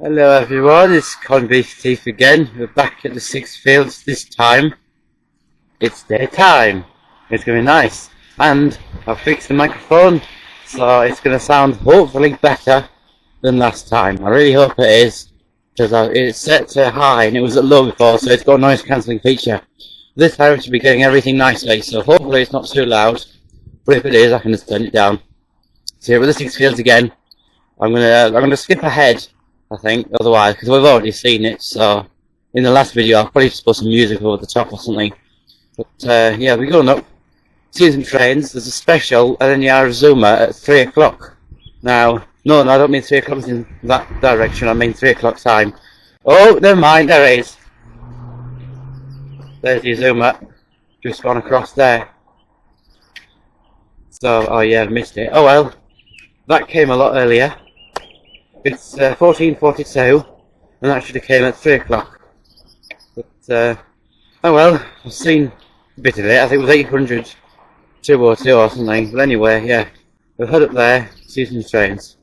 Hello everyone, it's Convict Thief again. We're back at the Sixfields this time. It's daytime. It's going to be nice. And I've fixed the microphone, so it's going to sound hopefully better than last time. I really hope it is, because it's set to high and it was at low before, so it's got a noise cancelling feature. This time I should be getting everything nicely, so hopefully it's not too loud. But if it is, I can just turn it down. So here with the Sixfields again. I'm gonna skip ahead, I think, otherwise, because we've already seen it, so in the last video I'll probably just put some music over the top or something. But yeah, we're going up. Season trains, there's a special at the Arizona at 3 o'clock. Now, no, I don't mean 3 o'clock in that direction, I mean 3 o'clock time. Oh, never mind, there it is. There's the Azuma, just gone across there. So, oh yeah, I've missed it. Oh well, that came a lot earlier. It's 14:42, and that should have came at 3 o'clock. But, oh well, I've seen a bit of it. I think it was 800, 202 or something. But anyway, yeah, we've head up there, season trains.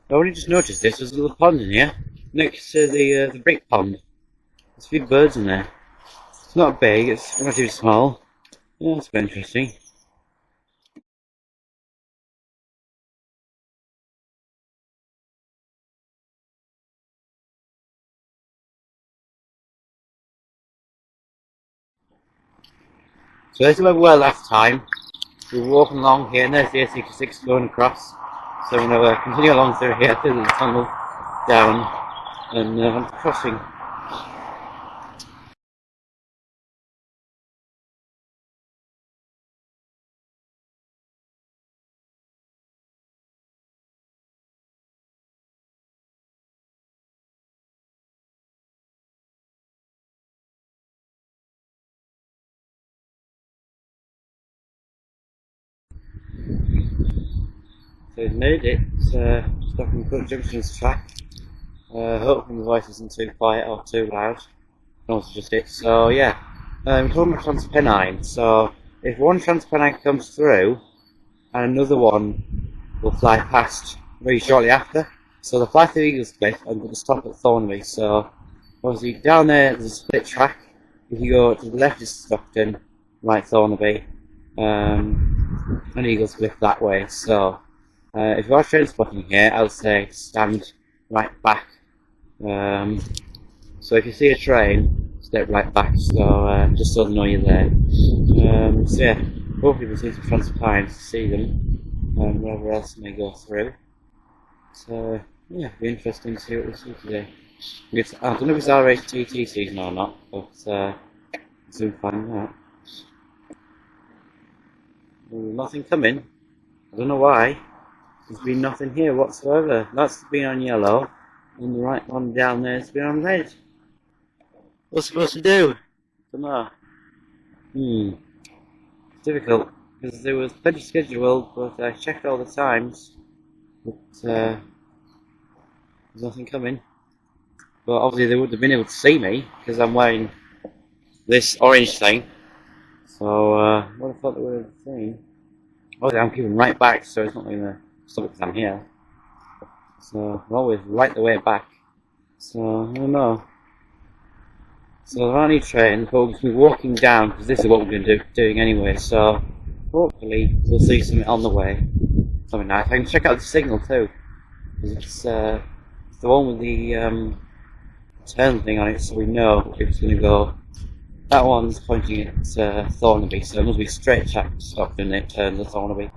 I only just noticed this. There's a little pond in here, next to the brick pond. There's a few birds in there. It's not big, it's relatively small. Yeah, that's quite interesting. So this is where we were last time. We were walking along here, and there's the A66 going across. So we're going to continue along through here, through the tunnel, down, and crossing. So we've made it, Stockton Junction's track. Hopefully the voice isn't too quiet or too loud. Also just it. So yeah, we're talking about Transpennine. So if one Transpennine comes through, and another one will fly past very shortly after. So they'll fly through Eagles Cliff and they'll stop at Thornaby. So obviously down there there's a split track. If you go to the left is Stockton, right Thornaby, and Eagles Cliff that way. So if you are train spotting here, I would say stand right back. So if you see a train, step right back. So just so they know you're there. So yeah, hopefully we'll see some Transpennines to see them, wherever else may go through. So yeah, it'll be interesting to see what we see today. I don't know if it's RHTT season or not, but we'll soon find out. There's nothing coming. I don't know why. There's been nothing here whatsoever. That's been on yellow, and the right one down there has been on red. What's it supposed to do? I don't know. It's difficult, because there was plenty scheduled, but I checked all the times, but there's nothing coming. But obviously they wouldn't have been able to see me, because I'm wearing this orange thing. So what I thought they would have seen. Obviously I'm keeping right back, so it's not going to stop because I'm here. So I'm always right the way back. So I don't know. So there aren't any trains, but we're going to be walking down, because this is what we're going to be doing anyway. So hopefully we'll see something on the way. Something nice. I can check out the signal too, because it's the one with the turn thing on it, so we know if it's going to go. That one's pointing at Thornaby, so it must be straight track to Stockton, it turns at Thornaby.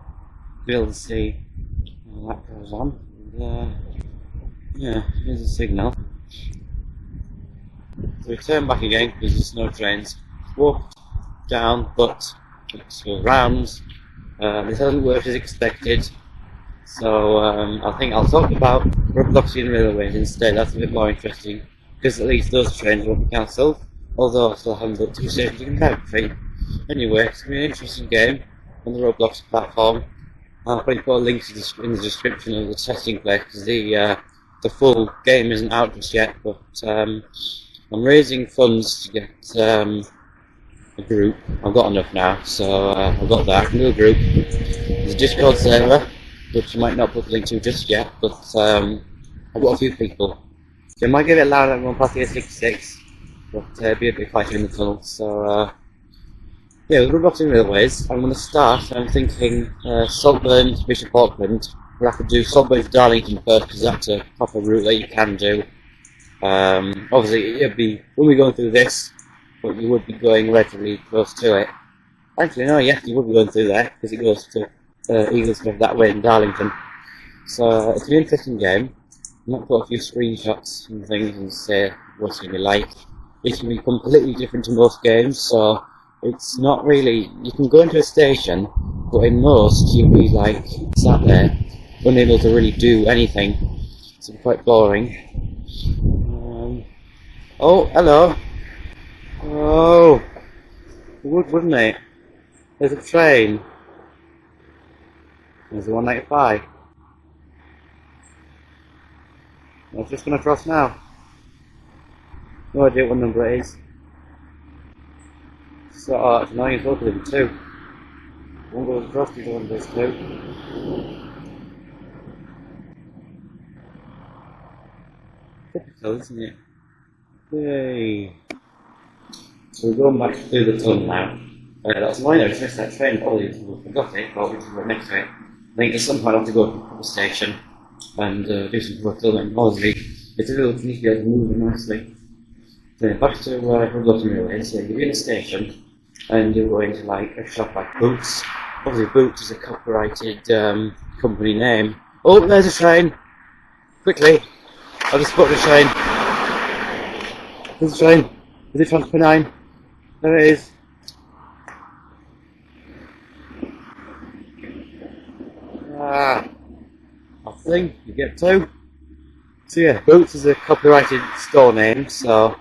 Be able to see that goes on. And, yeah, here's the signal. So we turn back again because there's no trains. Walk down, but let's go round. This hasn't worked as expected, so I think I'll talk about Robloxian railways instead. That's a bit more interesting, because at least those trains won't be cancelled. Although I still haven't got 2 stations in Hartburn. Anyway, it's going to be an interesting game on the Roblox platform. I'll probably put a link to in the description of the testing place, because the full game isn't out just yet. But I'm raising funds to get a group. I've got enough now, so I've got that. I can do a group. There's a Discord server, which I might not put the link to just yet, but I've got a few people. So I might give it loud at one past the 66, but be a bit quieter in the tunnel. So yeah, with roboting railways, I'm going to start. I'm thinking Saltburn to Bishop Auckland. We'll have to do Saltburn to Darlington first because that's a proper route that you can do. Obviously, it'd be when we're going through this, but you would be going relatively close to it. Actually, no, yes, you would be going through there because it goes to Eaglesmith that way in Darlington. So it's an interesting game. I might put a few screenshots and things and say what's going to be like. It's going to be completely different to most games, so it's not really. You can go into a station, but in most you'll be like sat there, unable to really do anything. It's quite boring. Oh, hello. Oh, it would, wouldn't it? There's a train. There's a 195. I'm just going to cross now. No idea what number it is. So, it's annoying as well because there's two. One goes across, the other one goes two. Typical, isn't it? Yay! So we're going back through the tunnel now. That's annoying, I just missed that train. Probably forgot it, but we just went next to it. I think at some point I have to go to the station and do some fulfillment. Obviously, it's a little sneaky to move nicely. So back to Hartburn Railway. So you're in a station and you're going to like a shop like Boots. Obviously, Boots is a copyrighted company name. Oh, there's a train! Quickly! I just spotted a train. There's a train. Is it Transport 9? There it is. I think you get two. So yeah, Boots is a copyrighted store name, so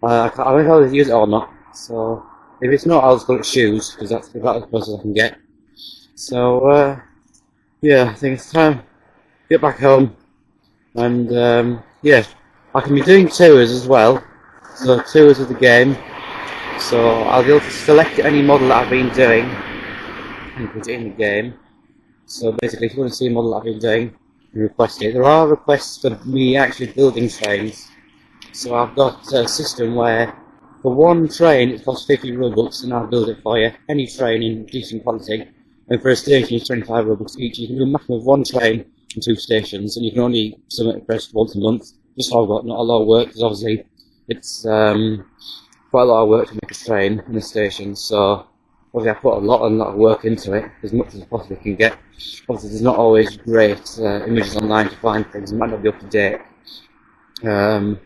I don't know if they use it or not. So if it's not, I'll just call it Shoes, because that's about as close as I can get. So yeah, I think it's time to get back home. And yeah, I can be doing tours as well. So tours of the game. So I'll be able to select any model that I've been doing and put it in the game. So basically, if you want to see a model that I've been doing, you request it. There are requests for me actually building trains. So I've got a system where for one train it costs 50 Robux and I'll build it for you. Any train in decent quality. And for a station it's 25 Robux each. You can do a maximum of one train and 2 stations, and you can only submit a request once a month. Just so I've got not a lot of work, because obviously it's quite a lot of work to make a train and a station. So obviously I put a lot of work into it, as much as I possibly can get. Obviously there's not always great images online to find things, it might not be up to date. So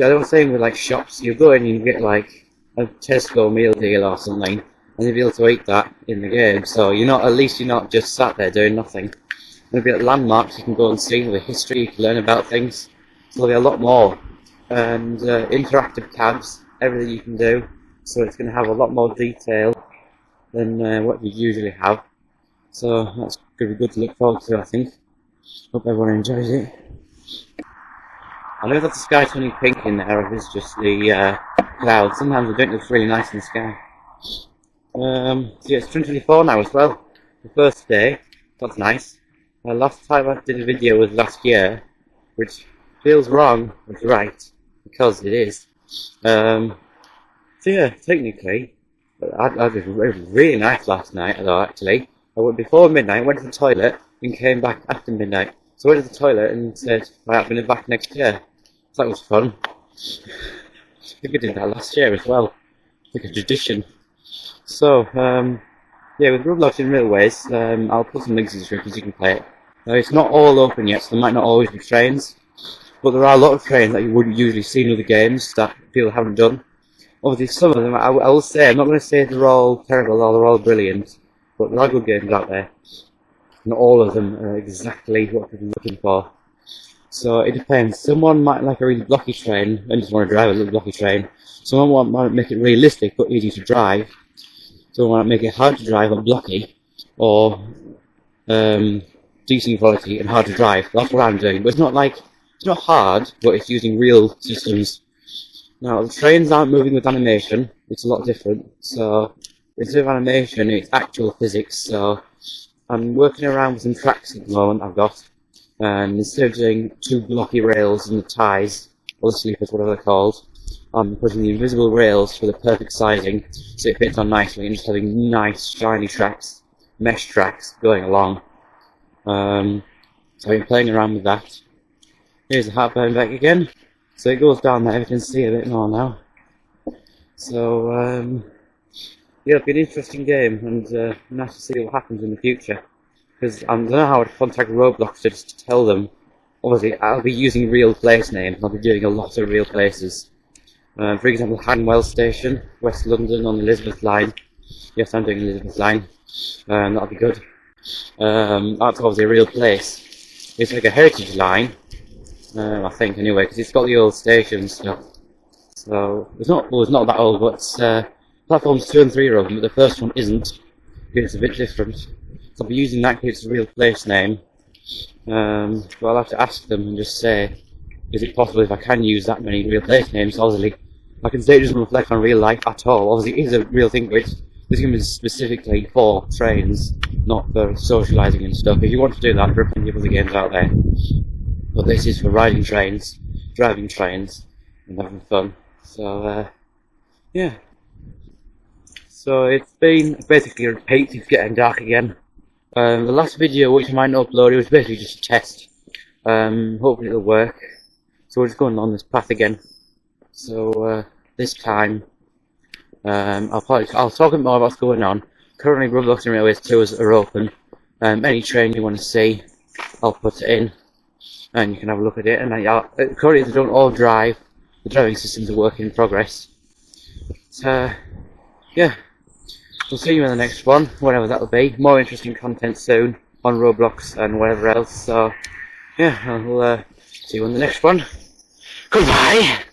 I was saying with like shops, you go in and you get like a Tesco meal deal or something, and you'll be able to eat that in the game. So you're not, at least you're not just sat there doing nothing. There'll be landmarks you can go and see, the history, you can learn about things. So there'll be a lot more. And interactive tabs, everything you can do. So it's going to have a lot more detail than what you usually have. So that's going to be good to look forward to, I think. Hope everyone enjoys it. I know that the sky turning pink in there, or if it's just the clouds. Sometimes it don't look really nice in the sky. So yeah, it's 2024 now as well. The first day, that's nice. Last time I did a video was last year, which feels wrong, but right, because it is. So yeah, technically, I did really nice last night, though, actually. I went before midnight, went to the toilet, and came back after midnight. So I went to the toilet and said, right, I'm going to be back next year. So that was fun. I think I did that last year as well. Like a tradition. So, yeah, with Roblox in Railways, I'll put some links in the description so you can play it. It's not all open yet, so there might not always be trains. But there are a lot of trains that you wouldn't usually see in other games that people haven't done. Obviously, some of them, I will say, I'm not going to say they're all terrible or they're all brilliant, but there are good games out there. Not all of them are exactly what people are looking for. So it depends. Someone might like a really blocky train and just want to drive a little blocky train. Someone might make it realistic but easy to drive. Someone might make it hard to drive but blocky, or decent quality and hard to drive. That's what I'm doing. But it's not like, it's not hard, but it's using real systems. Now, the trains aren't moving with animation. It's a lot different. So instead of animation, it's actual physics. So I'm working around with some tracks at the moment I've got. and instead of doing 2 blocky rails and the ties, or the sleepers, whatever they're called, I'm putting the invisible rails for the perfect sizing, so it fits on nicely, and just having nice shiny tracks, mesh tracks, going along. So I've been playing around with that. Here's the Hartburn back again, so it goes down there, you can see a bit more now. So, yeah, it'll be an interesting game, and nice to see what happens in the future. Because I don't know how to contact Roblox to just tell them. Obviously, I'll be using real place names, and I'll be doing a lot of real places. For example, Hanwell Station, West London on the Elizabeth line. Yes, I'm doing the Elizabeth line. That'll be good. That's obviously a real place. It's like a heritage line, I think, anyway, because it's got the old station and stuff. So, it's not that old, but platforms 2 and 3 are open, but the first one isn't. It's a bit different. So I'll be using that because it's a real place name. But I'll have to ask them and just say, is it possible if I can use that many real place names? Obviously, I can say it doesn't reflect on real life at all. Obviously, it is a real thing, but this game is specifically for trains, not for socialising and stuff. If you want to do that, there are plenty of other games out there. But this is for riding trains, driving trains, and having fun. So, yeah. So it's been basically a repeat. It's getting dark again. The last video, which I might not upload, it was basically just a test. Hopefully it'll work. So we're just going on this path again. So this time, I'll talk a bit more about what's going on. Currently, Roblox and Railways tours are open. Any train you want to see, I'll put it in, and you can have a look at it. And currently, they don't all drive. The driving systems are work in progress. So, yeah. We'll see you in the next one, whenever that'll be. More interesting content soon on Roblox and whatever else. So, yeah, I'll see you in the next one. Goodbye!